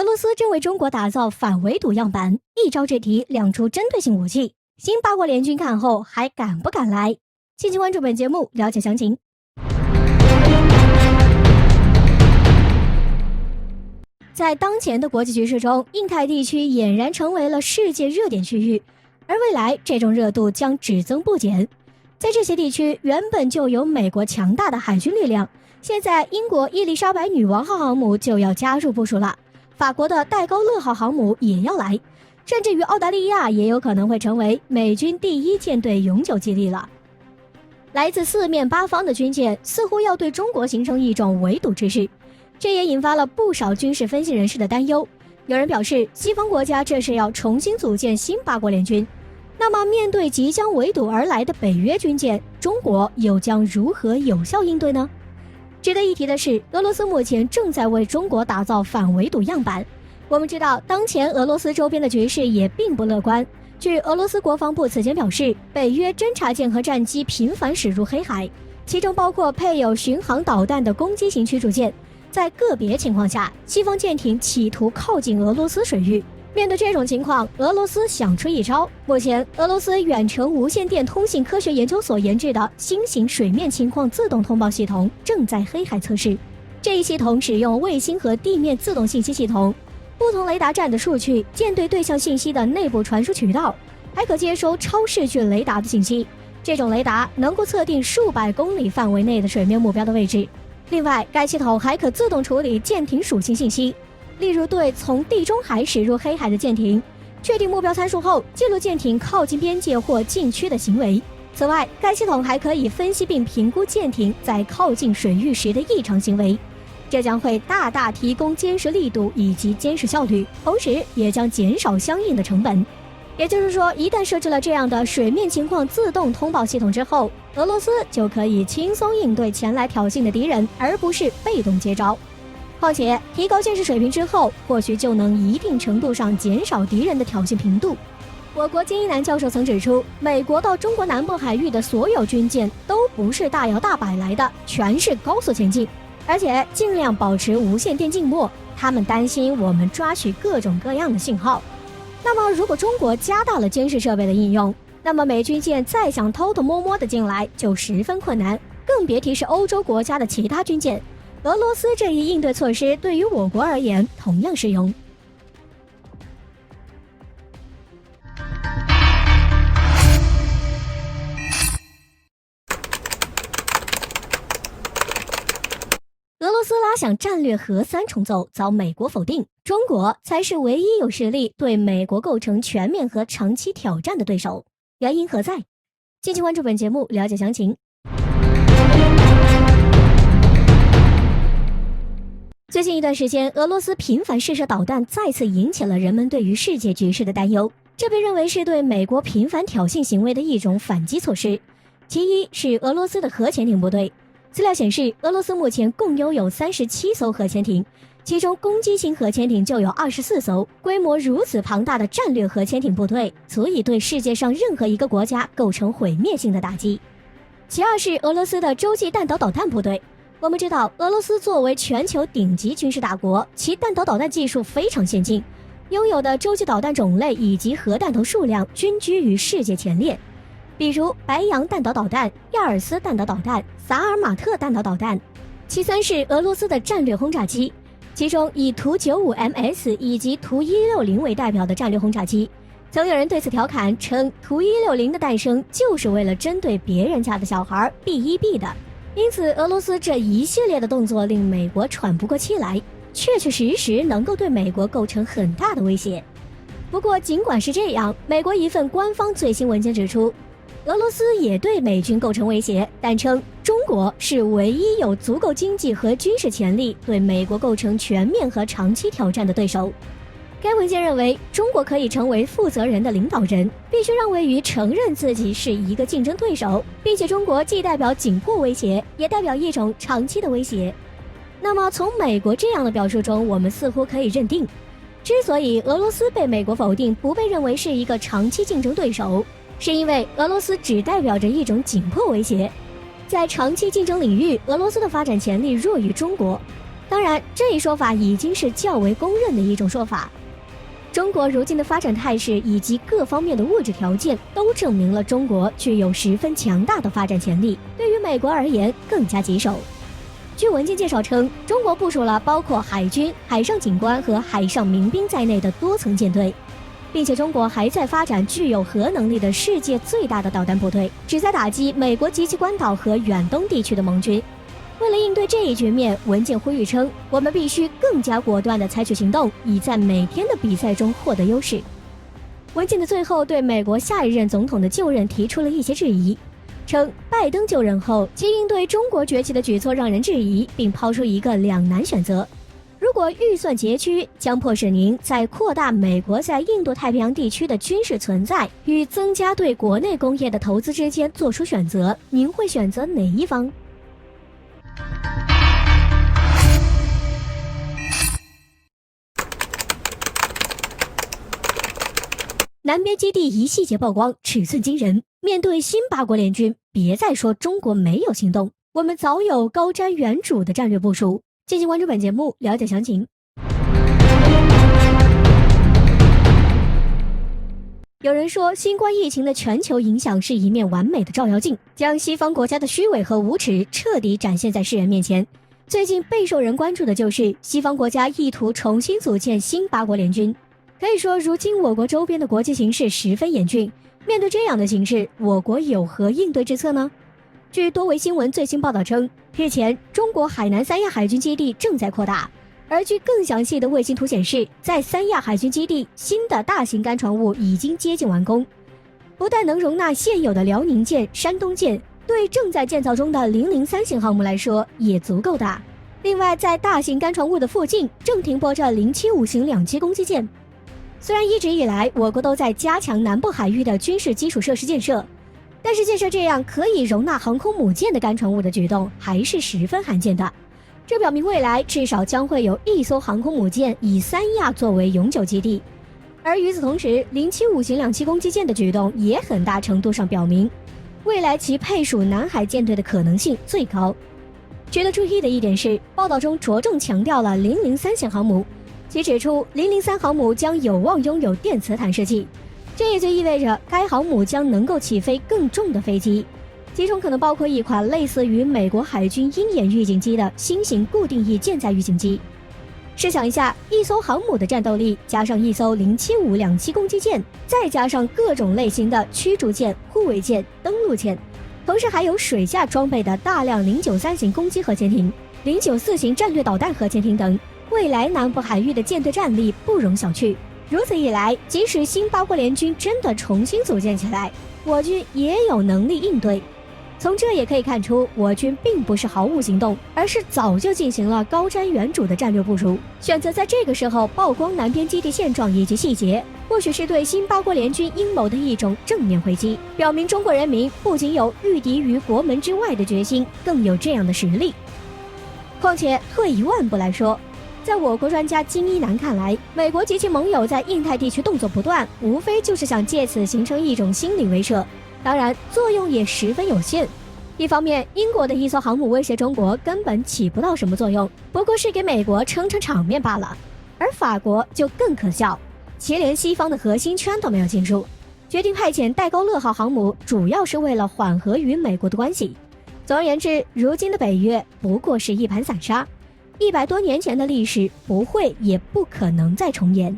俄罗斯正为中国打造反围堵样板，一招制敌，亮出针对性武器。新八国联军看后还敢不敢来？敬请关注本节目，了解详情。在当前的国际局势中，印太地区俨然成为了世界热点区域，而未来这种热度将只增不减。在这些地区原本就有美国强大的海军力量，现在英国伊丽莎白女王号航母就要加入部署了，法国的戴高乐号航母也要来，甚至于澳大利亚也有可能会成为美军第一舰队永久基地了。来自四面八方的军舰似乎要对中国形成一种围堵之势，这也引发了不少军事分析人士的担忧。有人表示，西方国家这是要重新组建新八国联军。那么面对即将围堵而来的北约军舰，中国又将如何有效应对呢？值得一提的是，俄罗斯目前正在为中国打造反围堵样板。我们知道，当前俄罗斯周边的局势也并不乐观。据俄罗斯国防部此前表示，北约侦察舰和战机频繁驶入黑海，其中包括配有巡航导弹的攻击型驱逐舰。在个别情况下，西方舰艇企图靠近俄罗斯水域。面对这种情况，俄罗斯想出一招。目前，俄罗斯远程无线电通信科学研究所研制的新型水面情况自动通报系统正在黑海测试。这一系统使用卫星和地面自动信息系统，不同雷达站的数据、舰队对象信息的内部传输渠道，还可接收超视距雷达的信息。这种雷达能够测定数百公里范围内的水面目标的位置。另外，该系统还可自动处理舰艇属性信息，例如对从地中海驶入黑海的舰艇，确定目标参数后，记录舰艇靠近边界或禁区的行为。此外，该系统还可以分析并评估舰艇在靠近水域时的异常行为，这将会大大提供监视力度以及监视效率，同时也将减少相应的成本。也就是说，一旦设置了这样的水面情况自动通报系统之后，俄罗斯就可以轻松应对前来挑衅的敌人，而不是被动接招。况且，提高监视水平之后，或许就能一定程度上减少敌人的挑衅频度。我国金一南教授曾指出，美国到中国南部海域的所有军舰都不是大摇大摆来的，全是高速前进，而且尽量保持无线电静默，他们担心我们抓取各种各样的信号。那么如果中国加大了监视设备的应用，那么美军舰再想偷偷摸摸的进来就十分困难，更别提是欧洲国家的其他军舰。俄罗斯这一应对措施对于我国而言同样适用。俄罗斯拉响战略核3重奏遭美国否定，中国才是唯一有实力对美国构成全面和长期挑战的对手，原因何在？敬请关注本节目，了解详情。最近一段时间，俄罗斯频繁试射导弹再次引起了人们对于世界局势的担忧，这被认为是对美国频繁挑衅行为的一种反击措施。其一是俄罗斯的核潜艇部队。资料显示，俄罗斯目前共拥有37艘核潜艇，其中攻击型核潜艇就有24艘。规模如此庞大的战略核潜艇部队，足以对世界上任何一个国家构成毁灭性的打击。其二是俄罗斯的洲际弹道导弹部队。我们知道，俄罗斯作为全球顶级军事大国，其弹道导弹技术非常先进，拥有的洲际导弹种类以及核弹头数量均居于世界前列。比如白杨弹道导弹、亚尔斯弹道导弹、萨尔马特弹道导弹。其三是俄罗斯的战略轰炸机，其中以图 95MS 以及图160为代表的战略轰炸机。曾有人对此调侃称，图160的诞生就是为了针对别人家的小孩避一避的。因此，俄罗斯这一系列的动作令美国喘不过气来，确确实实能够对美国构成很大的威胁。不过，尽管是这样，美国一份官方最新文件指出，俄罗斯也对美军构成威胁，但称中国是唯一有足够经济和军事潜力对美国构成全面和长期挑战的对手。该文件认为，中国可以成为负责人的领导人，必须让位于承认自己是一个竞争对手，并且中国既代表紧迫威胁，也代表一种长期的威胁。那么从美国这样的表述中，我们似乎可以认定，之所以俄罗斯被美国否定，不被认为是一个长期竞争对手，是因为俄罗斯只代表着一种紧迫威胁。在长期竞争领域，俄罗斯的发展潜力弱于中国。当然，这一说法已经是较为公认的一种说法。中国如今的发展态势以及各方面的物质条件都证明了中国具有十分强大的发展潜力，对于美国而言更加棘手。据文件介绍称，中国部署了包括海军、海上警官和海上民兵在内的多层舰队，并且中国还在发展具有核能力的世界最大的导弹部队，旨在打击美国及其关岛和远东地区的盟军。为了应对这一局面，文件呼吁称，我们必须更加果断地采取行动，以在每天的比赛中获得优势。文件的最后对美国下一任总统的就任提出了一些质疑，称拜登就任后其应对中国崛起的举措让人质疑，并抛出一个两难选择：如果预算拮据，将迫使您在扩大美国在印度太平洋地区的军事存在与增加对国内工业的投资之间做出选择，您会选择哪一方？南边基地一细节曝光，尺寸惊人。面对新八国联军，别再说中国没有行动，我们早有高瞻远瞩的战略部署。敬请关注本节目，了解详情。有人说，新冠疫情的全球影响是一面完美的照妖镜，将西方国家的虚伪和无耻彻底展现在世人面前。最近备受人关注的就是西方国家意图重新组建新八国联军。可以说，如今我国周边的国际形势十分严峻。面对这样的形势，我国有何应对之策呢？据多维新闻最新报道称，日前中国海南三亚海军基地正在扩大，而据更详细的卫星图显示，在三亚海军基地，新的大型干船坞已经接近完工，不但能容纳现有的辽宁舰、山东舰，对正在建造中的003型航母来说也足够大。另外，在大型干船坞的附近正停泊着075型两栖攻击舰。虽然一直以来我国都在加强南部海域的军事基础设施建设，但是建设这样可以容纳航空母舰的干船坞的举动还是十分罕见的。这表明未来至少将会有一艘航空母舰以三亚作为永久基地。而与此同时，075型两栖攻击舰的举动也很大程度上表明，未来其配属南海舰队的可能性最高。值得注意的一点是，报道中着重强调了003型航母。其指出，003航母将有望拥有电磁弹射器，这也就意味着该航母将能够起飞更重的飞机，其中可能包括一款类似于美国海军鹰眼预警机的新型固定翼舰载预警机。试想一下，一艘航母的战斗力，加上一艘075两栖攻击舰，再加上各种类型的驱逐舰、护卫舰、登陆舰，同时还有水下装备的大量093型攻击核潜艇、094型战略导弹核潜艇等。未来南部海域的舰队战力不容小觑。如此一来，即使新八国联军真的重新组建起来，我军也有能力应对。从这也可以看出，我军并不是毫无行动，而是早就进行了高瞻远瞩的战略部署。选择在这个时候曝光南边基地现状以及细节，或许是对新八国联军阴谋的一种正面回击，表明中国人民不仅有御敌于国门之外的决心，更有这样的实力。况且退一万步来说，在我国专家金一南看来，美国及其盟友在印太地区动作不断，无非就是想借此形成一种心理威慑，当然作用也十分有限。一方面，英国的一艘航母威胁中国根本起不到什么作用，不过是给美国撑撑场面罢了。而法国就更可笑，其连西方的核心圈都没有进入，决定派遣戴高乐号航母，主要是为了缓和与美国的关系。总而言之，如今的北约不过是一盘散沙。100多年前的历史不会也不可能再重演。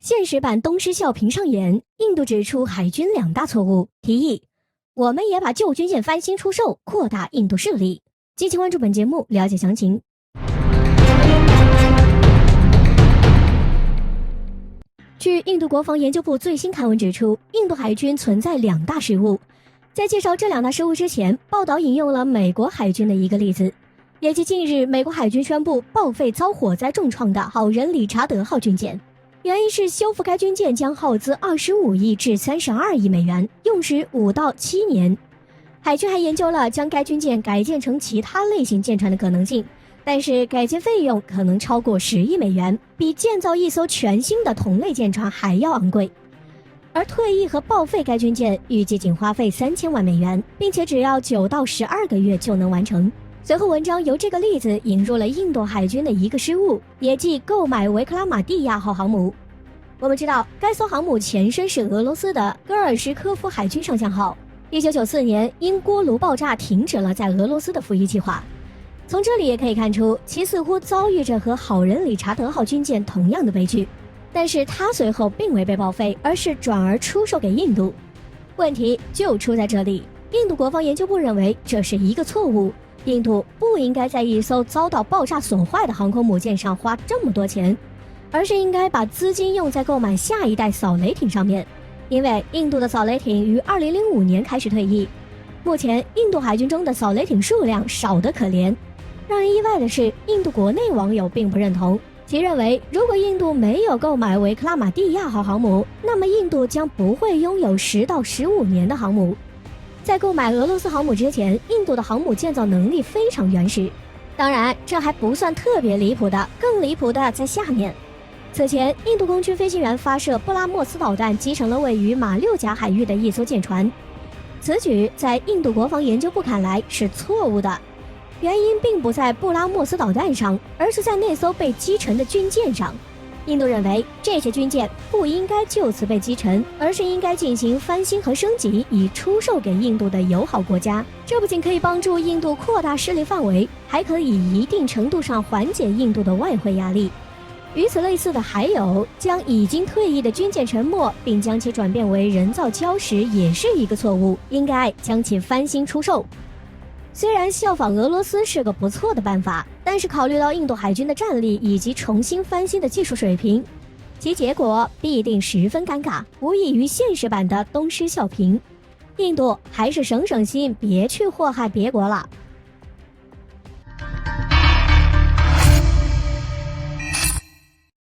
现实版东施效颦上演，印度指出海军2大错误，提议我们也把旧军舰翻新出售，扩大印度势力。敬请关注本节目，了解详情。据印度国防研究部最新刊文指出，印度海军存在2大失误。在介绍这2大失误之前，报道引用了美国海军的一个例子，也即近日美国海军宣布报废遭火灾重创的好人理查德号军舰，原因是修复该军舰将耗资25亿至32亿美元，用时5到7年。海军还研究了将该军舰改建成其他类型舰船的可能性，但是改建费用可能超过10亿美元，比建造一艘全新的同类舰船还要昂贵。而退役和报废该军舰预计仅花费3000万美元，并且只要9到12个月就能完成。随后文章由这个例子引入了印度海军的一个失误，也即购买维克拉玛蒂亚号航母。我们知道该艘航母前身是俄罗斯的戈尔什科夫海军上将号，1994年因锅炉爆炸停止了在俄罗斯的服役计划。从这里也可以看出，其似乎遭遇着和好人理查德号军舰同样的悲剧，但是它随后并未被报废，而是转而出售给印度。问题就出在这里，印度国防研究部认为这是一个错误，印度不应该在一艘遭到爆炸损坏的航空母舰上花这么多钱，而是应该把资金用在购买下一代扫雷艇上面。因为印度的扫雷艇于2005年开始退役，目前印度海军中的扫雷艇数量少得可怜。让人意外的是，印度国内网友并不认同，其认为如果印度没有购买维克拉玛蒂亚号航母，那么印度将不会拥有10到15年的航母。在购买俄罗斯航母之前，印度的航母建造能力非常原始。当然，这还不算特别离谱的，更离谱的在下面。此前，印度空军飞行员发射布拉莫斯导弹击沉了位于马六甲海域的一艘舰船。此举在印度国防研究部看来是错误的，原因并不在布拉莫斯导弹上，而是在那艘被击沉的军舰上。印度认为这些军舰不应该就此被击沉，而是应该进行翻新和升级，以出售给印度的友好国家。这不仅可以帮助印度扩大势力范围，还可以一定程度上缓解印度的外汇压力。与此类似的还有将已经退役的军舰沉没，并将其转变为人造礁石，也是一个错误，应该将其翻新出售。虽然效仿俄罗斯是个不错的办法，但是考虑到印度海军的战力以及重新翻新的技术水平，其结果必定十分尴尬，无异于现实版的东施效颦。印度还是省省心，别去祸害别国了。